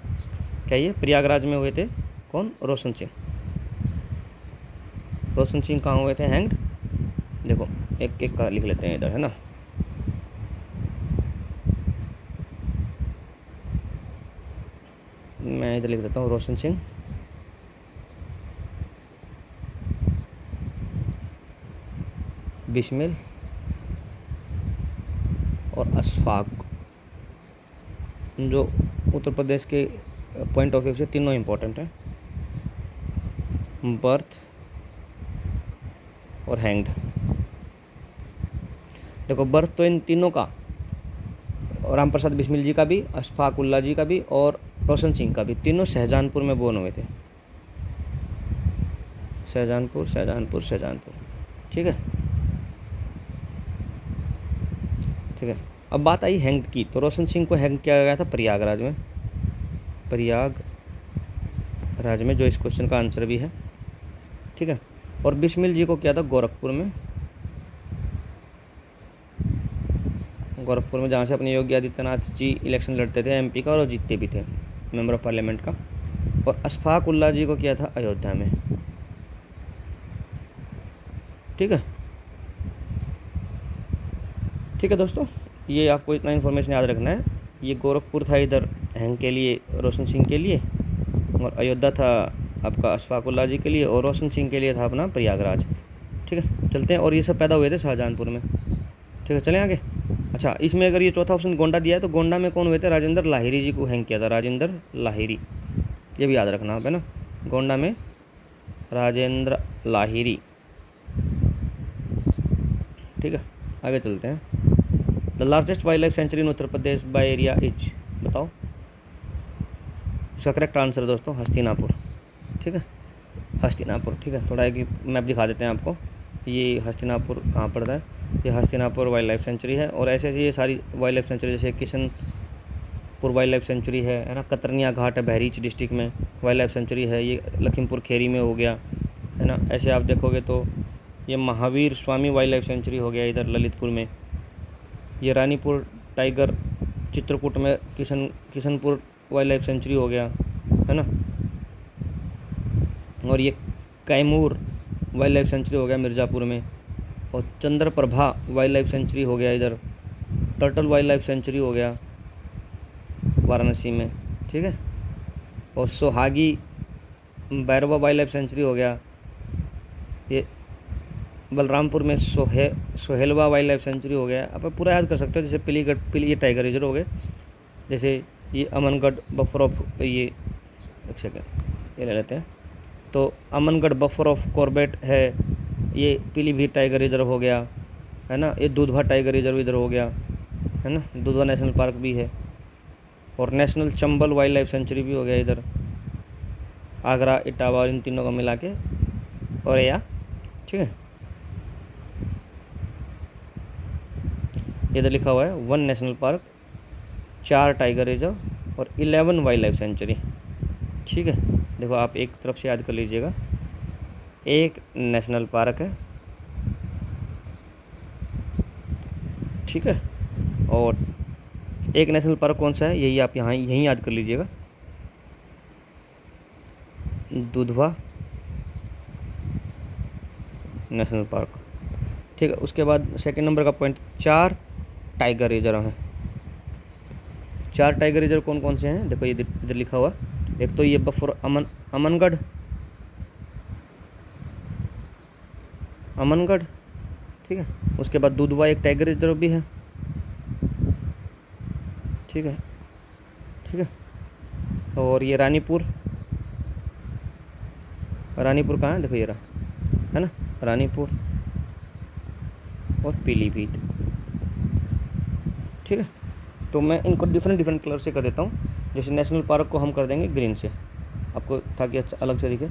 क्या ये प्रयागराज में हुए थे? कौन? रोशन सिंह। रोशन सिंह कहाँ हुए थे हैंग्ड? देखो एक एक का लिख लेते हैं इधर, है ना। मैं इधर लिख देता हूँ रोशन सिंह, बिस्मिल और अशफाक, जो उत्तर प्रदेश के पॉइंट ऑफ व्यू से तीनों इम्पोर्टेंट हैं, बर्थ और हैंग्ड। देखो बर्थ तो इन तीनों का, राम प्रसाद बिस्मिल जी का भी, अशफाक उल्ला जी का भी और रोशन सिंह का भी, तीनों शाहजहानपुर में बोर्न हुए थे। शाहजहानपुर शाहजहानपुर शाहजहानपुर, ठीक है। ठीक है, अब बात आई हैंग की, तो रोशन सिंह को हैंग किया गया था प्रयागराज में, प्रयागराज में, जो इस क्वेश्चन का आंसर भी है। ठीक है, और बिस्मिल जी को किया था गोरखपुर में, गोरखपुर में, जहाँ से अपने योगी आदित्यनाथ जी इलेक्शन लड़ते थे एमपी का, और जीतते भी थे, मेंबर ऑफ पार्लियामेंट का। और अशफाक उल्ला जी को किया था अयोध्या में। ठीक है, ठीक है दोस्तों, ये आपको इतना इन्फॉर्मेशन याद रखना है। ये गोरखपुर था इधर हैंग के लिए रोशन सिंह के लिए, और अयोध्या था आपका अशफाक उल्ला जी के लिए, और रोशन सिंह के लिए था अपना प्रयागराज। ठीक है, चलते हैं। और ये सब पैदा हुए थे शाहजहानपुर में। ठीक है, चलें आगे। अच्छा, इसमें अगर ये चौथा ऑप्शन गोंडा दिया है, तो गोंडा में कौन हुए थे? राजेंद्र लाहिरी जी को हैंग किया था, राजेंद्र लाहिरी, ये भी याद रखना आप, है ना। गोंडा में राजेंद्र लाहिरी। ठीक है, आगे चलते हैं। The largest wild life sanctuary in Uttar Pradesh by area is? बताओ। इसका करेक्ट आंसर है दोस्तों हस्तिनापुर। ठीक है, हस्तिनापुर। ठीक है, थोड़ा एक मैप दिखा देते हैं आपको, ये हस्तिनापुर कहाँ पड़ता है। ये हस्तिनापुर वाइल्ड लाइफ सेंचुरी है, और ऐसे ऐसे ये सारी वाइल्ड लाइफ सेंचुरी, जैसे किशनपुर वाइल्ड लाइफ सेंचुरी है ना, कतरनिया घाट है बहरीच डिस्ट्रिक्ट में वाइल्ड लाइफ सेंचुरी है, ये लखीमपुर खेरी में हो गया, है ना। ऐसे आप देखोगे तो ये Mahavir Swami wildlife century हो गया इधर ललितपुर में, ये रानीपुर टाइगर चित्रकूट में किशनपुर वाइल्ड लाइफ सेंचुरी हो गया, है ना। और ये कैमूर वाइल्ड लाइफ सेंचुरी हो गया मिर्ज़ापुर में, और चंद्रप्रभा वाइल्ड लाइफ सेंचुरी हो गया इधर, टर्टल वाइल्ड लाइफ सेंचुरी हो गया वाराणसी में। ठीक है, और Sohagi Bhairahawa wild life sanctuary हो गया, ये बलरामपुर में सोहेलवा वाइल्ड लाइफ सेंचुरी हो गया। आप पूरा याद कर सकते हो, जैसे पिली ये टाइगर रिजर्व हो गए, जैसे ये अमनगढ़ बफर ऑफ, ये एक सेकेंड ये ले लेते हैं, तो अमनगढ़ बफर ऑफ कॉर्बेट है, ये पीलीभीत टाइगर रिजर्व हो गया, है ना। ये दुधवा टाइगर रिजर्व इधर हो गया, है ना, दुधवा नेशनल पार्क भी है, और national Chambal wild life sanctuary भी हो गया इधर, आगरा, इटावा, इन तीनों को मिला के, और या ठीक है, इधर लिखा हुआ है one national park 4 tiger reserve और 11 वाइल्ड लाइफ सेंचुरी। ठीक है, देखो आप एक तरफ से याद कर लीजिएगा, एक नेशनल पार्क है, ठीक है, और एक नेशनल पार्क कौन सा है यही आप यहाँ यहीं याद कर लीजिएगा, दुधवा नेशनल पार्क। ठीक है, उसके बाद सेकंड नंबर का पॉइंट, 4 टाइगर रिजर्व हैं। 4 टाइगर रिजर्व कौन कौन से हैं, देखो ये इधर लिखा हुआ, एक तो ये बफर अमनगढ़, ठीक है, उसके बाद दुधवा एक टाइगर रिजर्व भी है, ठीक है, ठीक है, और ये रानीपुर कहाँ है, देखो ये रहा है ना, रानीपुर और पीलीभीत। ठीक है, तो मैं इनको डिफरेंट कलर से कर देता हूँ। जैसे नेशनल पार्क को हम कर देंगे ग्रीन से, आपको ताकि अच्छा अलग से दिखे,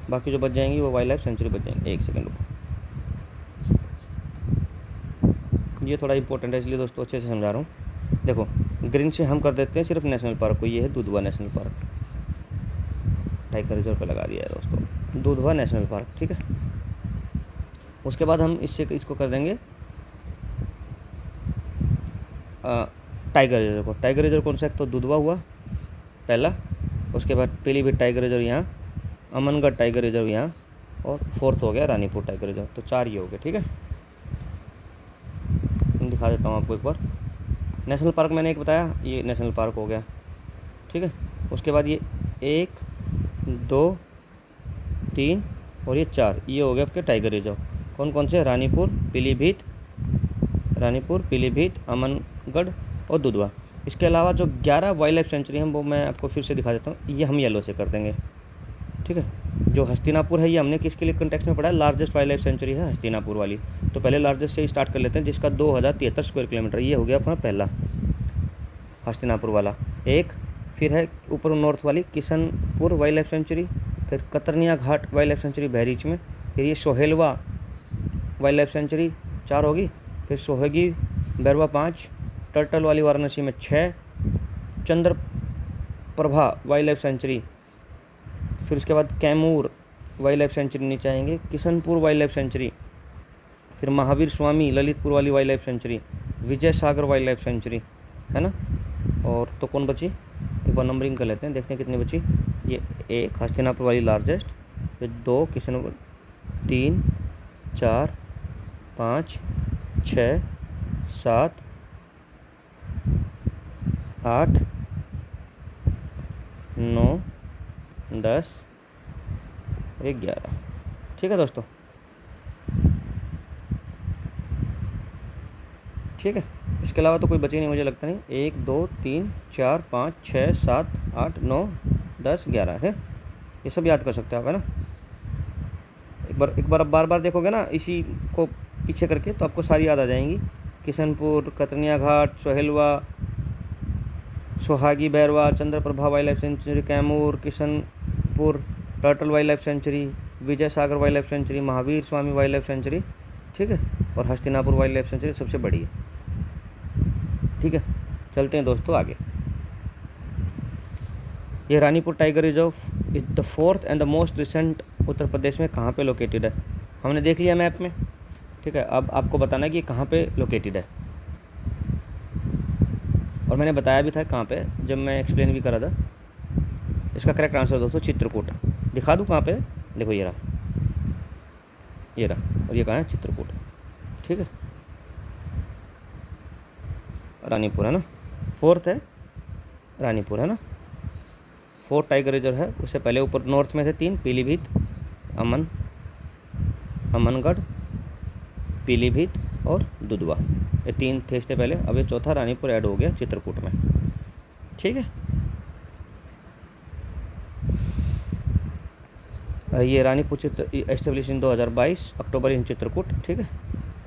बाकी जो बच जाएंगी वो वाइल्ड लाइफ सेंचुरी बच जाएंगे। एक सेकंड रुको, ये थोड़ा इंपॉर्टेंट है इसलिए दोस्तों अच्छे से समझा रहा हूँ। देखो ग्रीन से हम कर देते हैं सिर्फ नेशनल पार्क को, ये है Dudhwa national park, tiger reserve पे लगा दिया है दोस्तों, दुधवा नेशनल पार्क। ठीक है, उसके बाद हम इसको कर देंगे टाइगर रिजर्व को। टाइगर रिजर्व कौन सा है, तो दुधवा हुआ पहला, उसके बाद पीलीभीत टाइगर रिजर्व यहाँ, अमनगढ़ टाइगर रिजर्व यहाँ, और फोर्थ हो गया रानीपुर टाइगर रिजर्व। तो 4 ये हो गए। ठीक है, दिखा देता हूँ आपको एक बार। नेशनल पार्क मैंने एक बताया, ये नेशनल पार्क हो गया। ठीक है, उसके बाद ये 1 2 3 और ये 4, ये हो गए आपके टाइगर रिजर्व। कौन कौन से, रानीपुर, पीलीभीत, अमनगढ़ और दुधवा। इसके अलावा जो 11 वाइल्ड लाइफ सेंचुरी हैं वो मैं आपको फिर से दिखा देता हूँ, ये हम येलो से कर देंगे। ठीक है, जो हस्तिनापुर है ये हमने किसके लिए कंटेक्स्ट में पढ़ा है, लार्जेस्ट वाइल्ड लाइफ सेंचुरी है हस्तिनापुर वाली। तो पहले लार्जेस्ट से ही स्टार्ट कर लेते हैं, जिसका 2073 स्क्वायर किलोमीटर, ये हो गया अपना पहला हस्तिनापुर वाला। एक फिर है ऊपर नॉर्थ वाली किशनपुर वाइल्ड लाइफ सेंचुरी, फिर कतरनिया घाट वाइल्ड लाइफ सेंचुरी बहरीच में, फिर ये सोहेलवा वाइल्ड लाइफ सेंचुरी 4 होगी, फिर सोहेगी बैरवा 5, टर्टल वाली वाराणसी में 6, चंद्रप्रभा वाइल्ड लाइफ सेंचुरी, फिर उसके बाद कैमूर वाइल्ड लाइफ सेंचुरी नीचे आएंगे, किशनपुर वाइल्ड लाइफ सेंचुरी, फिर महावीर स्वामी ललितपुर वाली wild life sanctuary, Vijay Sagar wildlife century, है ना। और तो कौन बची, एक बार नंबरिंग कर लेते हैं, देखते हैं कितनी बची। ये 1 हस्तिनापुर वाली लार्जेस्ट, फिर 2 किशनपुर, 3 4 5 6 7 8 9 10 11। ठीक है दोस्तों, ठीक है, इसके अलावा तो कोई बची नहीं मुझे लगता नहीं। 1 2 3 4 5 6 7 8 9 10 11 है, ये सब याद कर सकते हो आप, है ना। एक बार आप बार देखोगे ना इसी को पीछे करके, तो आपको सारी याद आ जाएंगी। Kishanpur, Katarniya Ghat, Sohelwa, Sohagi Barwa, Chandraprabha wildlife sanctuary, Kaimur, Kishanpur, turtle wildlife sanctuary, Vijay Sagar wildlife sanctuary, Mahavir Swami wildlife sanctuary, ठीक है, और हस्तिनापुर वाइल्ड लाइफ सेंचुरी सबसे बड़ी है। ठीक है, चलते हैं दोस्तों आगे। ये Ranipur tiger reserve is the 4th and the most recent, Uttar Pradesh में कहाँ पे लोकेटेड है, हमने देख लिया मैप में। ठीक है, अब आपको बताना है कि कहाँ पे लोकेटेड है, और मैंने बताया भी था कहाँ पे जब मैं एक्सप्लेन भी करा था। इसका करेक्ट आंसर दोस्तों चित्रकूट। दिखा दूँ कहाँ पे, देखो ये रहा, और ये कहाँ है, चित्रकूट। ठीक है, रानीपुर है ना, 4th है रानीपुर, है ना। 4 टाइगर रिजर्व है, उससे पहले ऊपर नॉर्थ में थे 3, पीलीभीत, अमनगढ़, पीलीभीत और दुधवा, ये 3 थे इससे पहले। अब ये चौथा रानीपुर ऐड हो गया चित्रकूट में। ठीक है, ये रानीपुर एस्टेब्लिश इन 2022 अक्टूबर इन चित्रकूट। ठीक है,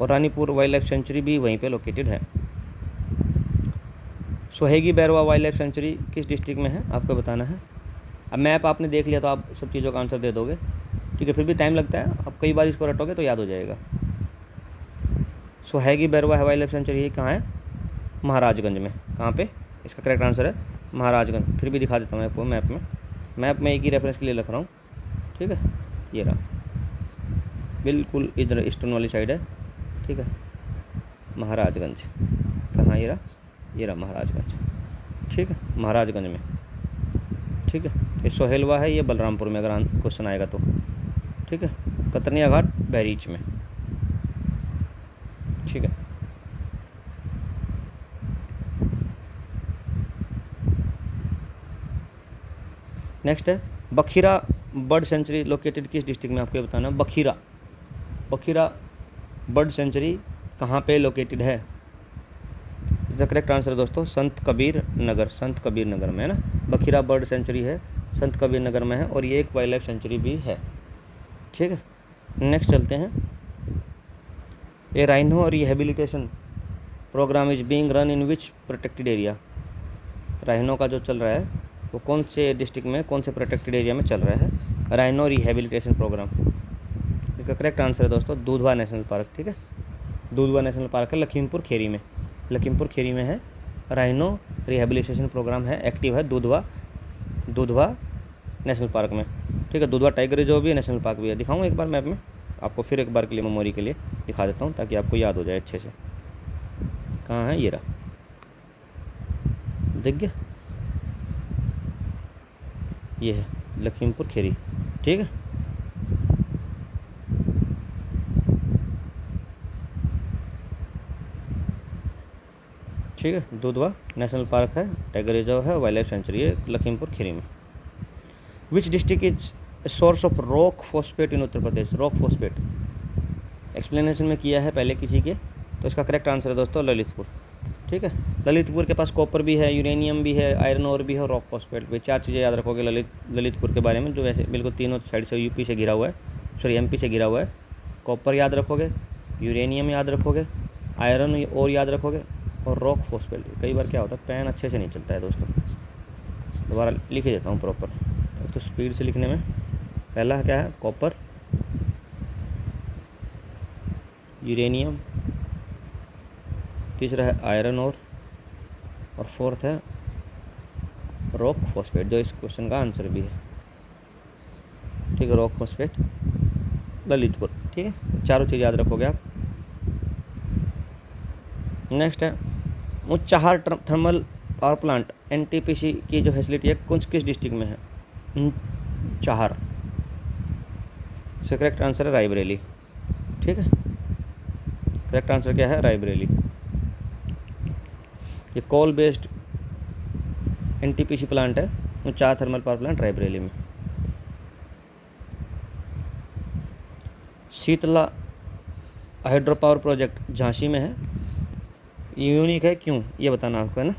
और रानीपुर वाइल्ड लाइफ सेंचुरी भी वहीं पे लोकेटेड है। सोहेगी बैरवा वाइल्ड लाइफ सेंचुरी किस डिस्ट्रिक्ट में है आपको बताना है। अब मैप आपने देख लिया तो आप सब चीज़ों का आंसर दे दोगे। ठीक है, फिर भी टाइम लगता है, आप कई बार इसको रटोगे तो याद हो जाएगा। सोहेगी बैरवा वाइल्ड लाइफ सेंचुरी कहाँ है, महाराजगंज में। कहाँ पे? इसका करेक्ट आंसर है महाराजगंज। फिर भी दिखा देता हूँ आपको मैप में एक ही रेफरेंस के लिए लिख रहा हूँ, ठीक है। ये रहा, बिल्कुल इधर ईस्टर्न वाली साइड है, ठीक है, महाराजगंज। कहाँ ये रहा? ये रहा महाराजगंज, ठीक है, महाराजगंज में, ठीक है। ये सोहेलवा है, ये बलरामपुर में अगर क्वेश्चन आएगा तो, ठीक है। कतरनिया घाट बहरीच में, ठीक है। नेक्स्ट है बखीरा बर्ड सेंचुरी लोकेटेड किस डिस्ट्रिक्ट में? आपको ये बताना है। बखीरा बर्ड सेंचुरी कहाँ पे लोकेटेड है? इसका करेक्ट आंसर है दोस्तों संत कबीर नगर में है ना। बखीरा बर्ड सेंचुरी है, संत कबीर नगर में है, और ये एक वाइल्ड लाइफ सेंचुरी भी है, ठीक है। नेक्स्ट चलते हैं। A rhino rehabilitation programme is being run in which protected area? Rhino का जो चल रहा है वो कौन से डिस्ट्रिक्ट में, कौन से प्रोटेक्टेड एरिया में चल रहा है? Rhino rehabilitation programme. इसका करेक्ट आंसर है दोस्तों दुधवा नेशनल पार्क, ठीक है। दुधवा नेशनल पार्क है लखीमपुर खीरी में है। राइनो रिहेबिलिटेशन प्रोग्राम है, एक्टिव है दुधवा नेशनल पार्क में, ठीक है। दुधवा टाइगर रिजर्व भी है, नेशनल पार्क भी है। दिखाऊँ एक बार मैप में आपको, फिर एक बार के लिए मेमोरी के लिए दिखा देता हूँ ताकि आपको याद हो जाए अच्छे से। कहाँ है? ये रहा, दिख गया? ये है लखीमपुर खीरी, ठीक है। ठीक है, दुधवा नेशनल पार्क है, टाइगर रिजर्व है, वाइल्ड लाइफ सेंचुरी है लखीमपुर खीरी में। Which district is source of rock phosphate in Uttar Pradesh? Rock phosphate explanation में किया है पहले किसी के, तो इसका करेक्ट आंसर है दोस्तों ललितपुर, ठीक है। ललितपुर के पास कॉपर भी है, यूरेनियम भी है, आयरन ओर भी है, रॉक फॉस्फेट भी। 4 चीज़ें याद रखोगे ललितपुर के बारे में, जो वैसे बिल्कुल तीनों साइड से यूपी से घिरा हुआ है, सॉरी एमपी से घिरा हुआ है। कॉपर याद रखोगे, यूरेनियम याद रखोगे, आयरन और याद रखोगे, और रॉक फॉस्फेट। कई बार क्या होता है पेन अच्छे से नहीं चलता है दोस्तों, दोबारा लिख ही देता हूँ प्रॉपर, तो स्पीड से लिखने में। पहला क्या है? कॉपर, यूरेनियम, तीसरा है आयरन और फोर्थ है रॉक फॉस्फेट, जो इस क्वेश्चन का आंसर भी है, ठीक है। रॉक फॉस्फेट ललितपुर, ठीक है। चारों चीज़ याद रखोगे आप। नेक्स्ट है Unchahar thermal power plant NTPC की जो फैसिलिटी है किस डिस्ट्रिक्ट में है? ऊंचाहार, करेक्ट आंसर है रायबरेली, ठीक है। करेक्ट आंसर क्या है? रायबरेली। ये कोल बेस्ड एनटीपीसी प्लांट है, Unchahar thermal power plant Raebareli में। Sheetla hydro power project Jhansi में है, यूनिक है, क्यों ये बताना आपको है ना।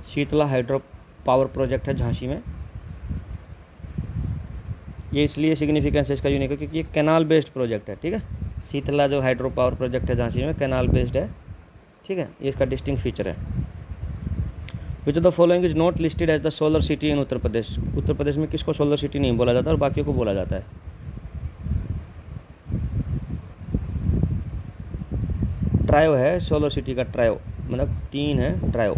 शीतला हाइड्रो पावर प्रोजेक्ट है झांसी में, ये इसलिए सिग्निफिकेंस है इसका यूनिक है क्योंकि ये कैनाल बेस्ड प्रोजेक्ट है, ठीक है। शीतला जो हाइड्रो पावर प्रोजेक्ट है झांसी में कैनाल बेस्ड है, ठीक है। ये इसका डिस्टिंक्ट फीचर है। Which of the following is not listed as the solar city in Uttar Pradesh? Uttar Pradesh में किसको सोलर सिटी नहीं बोला जाता और बाकियों को बोला जाता है? ट्रायो है सोलर सिटी का, ट्रायो मतलब 3 है ट्रायो।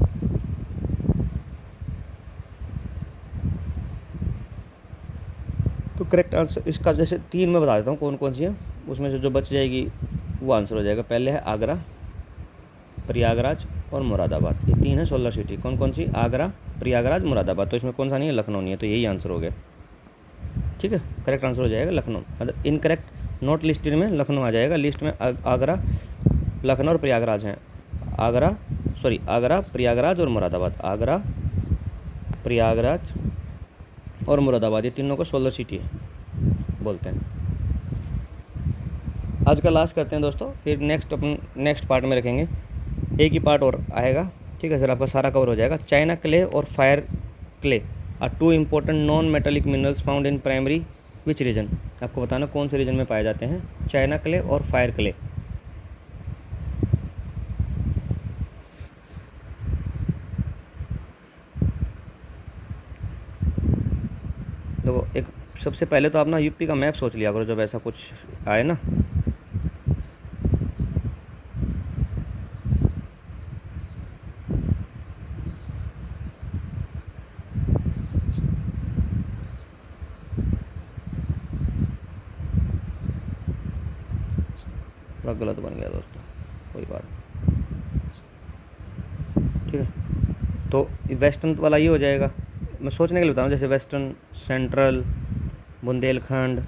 तो करेक्ट आंसर इसका जैसे 3 मैं बता देता हूँ कौन कौन सी है, उसमें से जो बच जाएगी वो आंसर हो जाएगा। पहले है आगरा, प्रयागराज और मुरादाबाद, ये 3 है सोलर सिटी। कौन कौन सी? आगरा, प्रयागराज, मुरादाबाद। तो इसमें कौन सा नहीं है? लखनऊ नहीं है, तो यही आंसर हो गया, ठीक है। करेक्ट आंसर हो जाएगा लखनऊ, मतलब इनकरेक्ट नॉट लिस्टेड में लखनऊ आ जाएगा, लिस्ट में आगरा, लखनऊ और प्रयागराज हैं। आगरा, प्रयागराज और मुरादाबाद। आगरा, प्रयागराज और मुरादाबाद, ये तीनों को सोलर सिटी बोलते हैं। आज का लास्ट करते हैं दोस्तों, फिर नेक्स्ट पार्ट में रखेंगे, एक ही पार्ट और आएगा, ठीक है। फिर आपका सारा कवर हो जाएगा। चाइना क्ले और fire clay are 2 important non metallic minerals found in primary which region? आपको बताना कौन से रीजन में पाए जाते हैं चाइना क्ले और फायर क्ले। देखो एक सबसे पहले तो आप ना यूपी का मैप सोच लिया करो जब ऐसा कुछ आए ना। थोड़ा गलत बन गया दोस्तों, कोई बात नहीं, ठीक है। तो वेस्टर्न वाला ये हो जाएगा, मैं सोचने के लिए बताऊँ, जैसे वेस्टर्न, सेंट्रल, बुंदेलखंड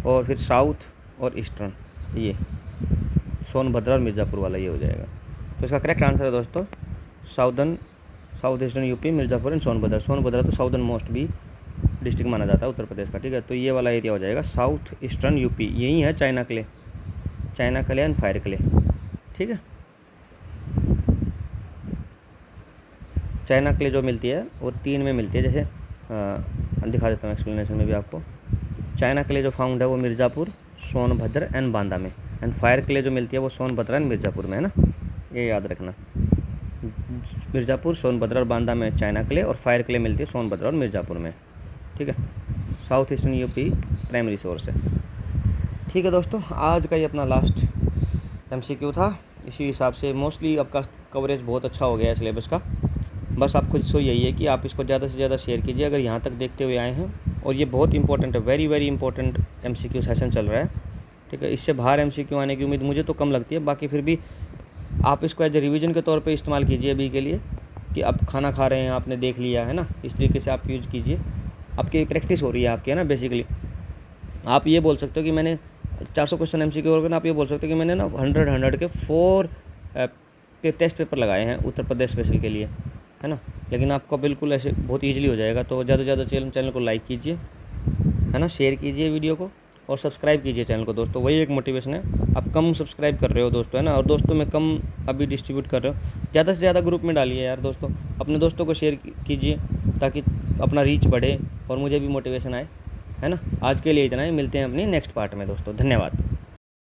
और फिर साउथ और ईस्टर्न, ये सोनभद्र और मिर्ज़ापुर वाला ये हो जाएगा। तो इसका करेक्ट आंसर है दोस्तों south eastern UP, Mirzapur and Sonbhadra. Sonbhadra तो साउदर्न मोस्ट भी डिस्ट्रिक्ट माना जाता है उत्तर प्रदेश का, ठीक है। तो ये वाला एरिया हो जाएगा साउथ ईस्टर्न यूपी, यही है China clay and fire clay, ठीक है। चाइना क्ले जो मिलती है वो 3 में मिलती है, जैसे दिखा देता हूँ एक्सप्लेनेशन में भी आपको। चाइना क्ले जो फाउंड है वो मिर्ज़ापुर, सोनभद्र एंड बांदा में, एंड फायर क्ले जो मिलती है वो सोनभद्र एंड मिर्ज़ापुर में, है ना, ये याद रखना। मिर्ज़ापुर, सोनभद्र और बांदा में चाइना क्ले, और फायर क्ले मिलती है सोनभद्र और मिर्ज़ापुर में, ठीक है। South eastern UP primary source है, ठीक है दोस्तों। आज का ये अपना लास्ट MCQ था। इसी हिसाब से मोस्टली आपका कवरेज बहुत अच्छा हो गया है सिलेबस का। बस आपको सो यही है कि आप इसको ज़्यादा से ज़्यादा शेयर कीजिए अगर यहाँ तक देखते हुए आए हैं, और ये बहुत इंपॉर्टेंट है, very very important MCQ session चल रहा है, ठीक है। इससे बाहर MCQ आने की उम्मीद मुझे तो कम लगती है, बाकी फिर भी आप इसको एज ए रिविज़न के तौर पे इस्तेमाल कीजिए अभी के लिए, कि आप खाना खा रहे हैं, आपने देख लिया है ना, इस तरीके से आप यूज़ कीजिए, आपकी प्रैक्टिस हो रही है आपकी, है ना। बेसिकली आप ये बोल सकते हो कि मैंने 400 क्वेश्चन MCQ हो गए, आप ये बोल सकते हो कि मैंने ना 100 के 4 टेस्ट पेपर लगाए हैं उत्तर प्रदेश स्पेशल के लिए, है ना। लेकिन आपको बिल्कुल ऐसे बहुत ईजिली हो जाएगा। तो ज़्यादा से ज़्यादा चैनल को लाइक कीजिए, है ना, शेयर कीजिए वीडियो को, और सब्सक्राइब कीजिए चैनल को दोस्तों। वही एक मोटिवेशन है। आप कम सब्सक्राइब कर रहे हो दोस्तों, है ना, और दोस्तों में कम अभी डिस्ट्रीब्यूट कर रहे हो। ज़्यादा से ज़्यादा ग्रुप में डालिए यार दोस्तों, अपने दोस्तों को शेयर कीजिए ताकि अपना रीच बढ़े और मुझे भी मोटिवेशन आए, है ना। आज के लिए इतना ही, मिलते हैं अपनी नेक्स्ट पार्ट में दोस्तों, धन्यवाद।